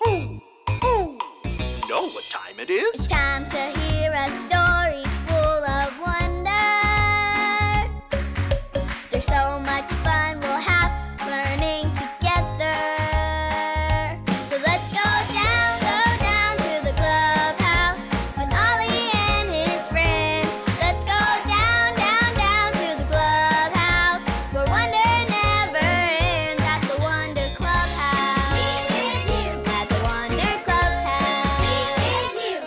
Who? You know what time it is? It's time to hear a story full of wonder. There's so much fun we'll have learning together. So let's go down to the clubhouse with Ollie and his friends. Let's go down to the clubhouse where wonder never ends at the Wonder Clubhouse. Meet with you at the Wonder Clubhouse. Meet with you.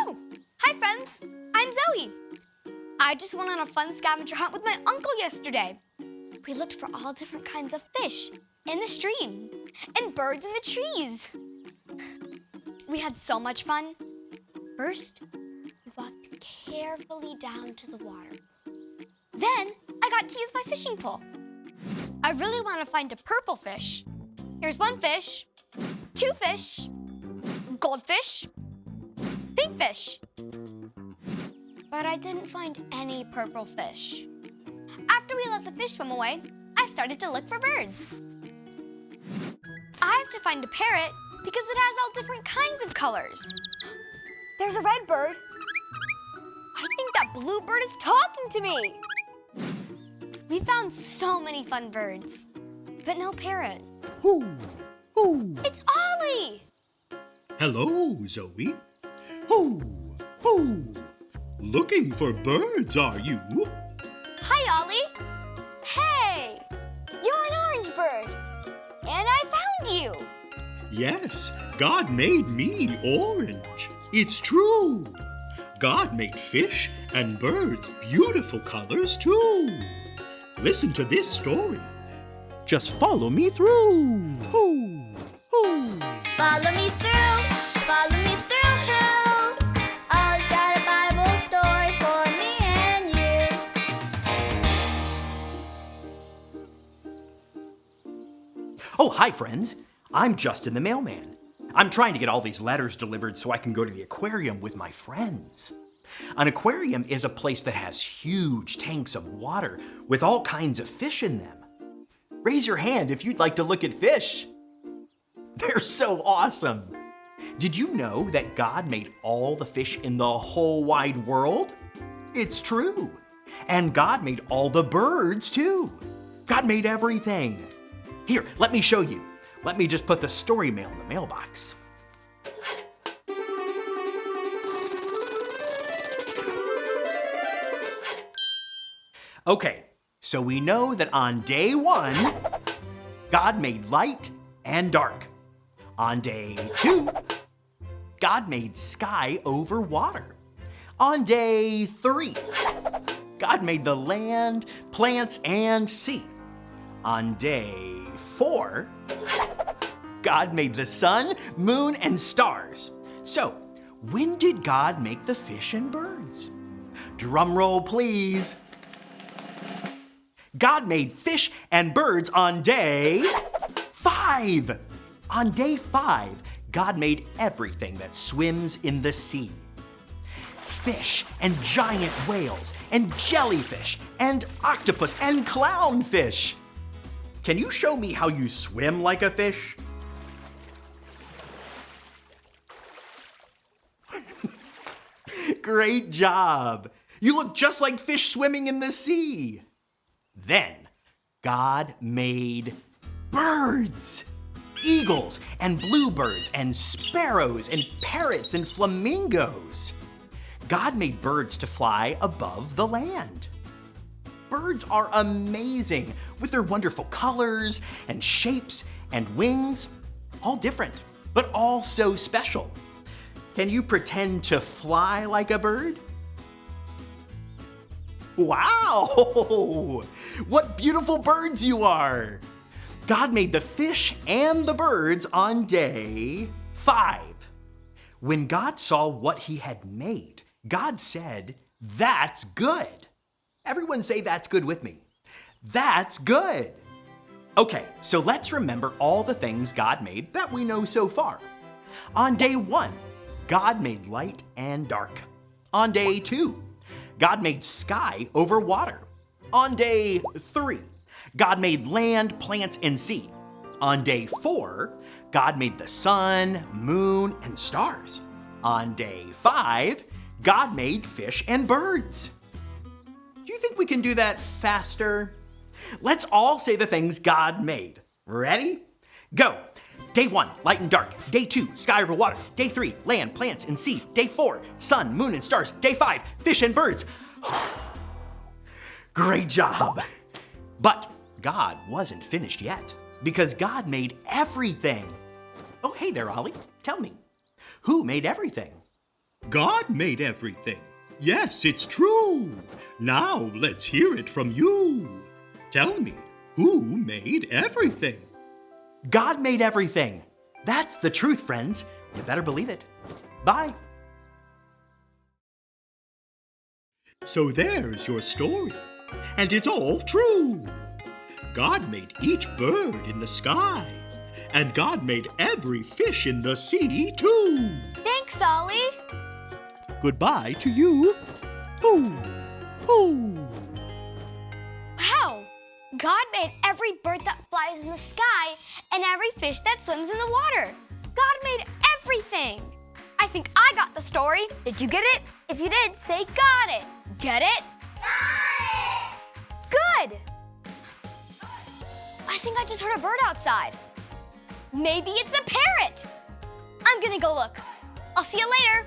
Oh, hi friends. I'm Zoe. I just went on a fun scavenger hunt with my uncle yesterday. We looked for all different kinds of fish in the stream and birds in the trees. We had so much fun. First, we walked carefully down to the water. Then, I got to use my fishing pole. I really want to find a purple fish. Here's one fish, two fish, goldfish, pink fish. But I didn't find any purple fish. After we let the fish swim away, I started to look for birds. I have to find a parrot because it has all different kinds of colors. There's a red bird. I think that blue bird is talking to me. We found so many fun birds, but no parrot. Who? It's Ollie! Hello, Zoe. Who? Looking for birds, are you? Hi, Ollie. Hey, you're an orange bird, and I found you. Yes, God made me orange. It's true. God made fish and birds beautiful colors too. Listen to this story. Just follow me through. Who? Follow me through, follow me through, who? Ollie's got a Bible story for me and you. Oh, hi, friends. I'm Justin the mailman. I'm trying to get all these letters delivered so I can go to the aquarium with my friends. An aquarium is a place that has huge tanks of water with all kinds of fish in them. Raise your hand if you'd like to look at fish. They're so awesome. Did you know that God made all the fish in the whole wide world? It's true. And God made all the birds too. God made everything. Here, let me show you. Let me just put the story mail in the mailbox. Okay, so we know that on day 1, God made light and dark. On day 2, God made sky over water. On day 3, God made the land, plants, and sea. On day 4, God made the sun, moon, and stars. So, when did God make the fish and birds? Drum roll, please. God made fish and birds on day 5. On day 5, God made everything that swims in the sea. Fish and giant whales and jellyfish and octopus and clownfish. Can you show me how you swim like a fish? Great job. You look just like fish swimming in the sea. Then God made birds. Eagles and bluebirds and sparrows and parrots and flamingos. God made birds to fly above the land. Birds are amazing with their wonderful colors and shapes and wings, all different, but all so special. Can you pretend to fly like a bird? Wow! What beautiful birds you are! God made the fish and the birds on day 5. When God saw what he had made, God said, "That's good." Everyone say "that's good" with me. That's good. Okay, so let's remember all the things God made that we know so far. On day 1, God made light and dark. On day 2, God made sky over water. On day 3, God made land, plants, and sea. On day 4, God made the sun, moon, and stars. On day 5, God made fish and birds. Do you think we can do that faster? Let's all say the things God made. Ready? Go. Day 1, light and dark. Day 2, sky over water. Day 3, land, plants, and sea. Day 4, sun, moon, and stars. Day 5, fish and birds. Great job. But God wasn't finished yet, because God made everything. Oh, hey there, Ollie. Tell me, who made everything? God made everything. Yes, it's true. Now let's hear it from you. Tell me, who made everything? God made everything. That's the truth, friends. You better believe it. Bye. So there's your story. And it's all true. God made each bird in the sky. And God made every fish in the sea, too. Thanks, Ollie. Goodbye to you. Hoo, hoo. Wow! God made every bird that flies in the sky and every fish that swims in the water. God made everything. I think I got the story. Did you get it? If you did, say got it. Get it? Got it! Good! I think I just heard a bird outside. Maybe it's a parrot. I'm gonna go look. I'll see you later.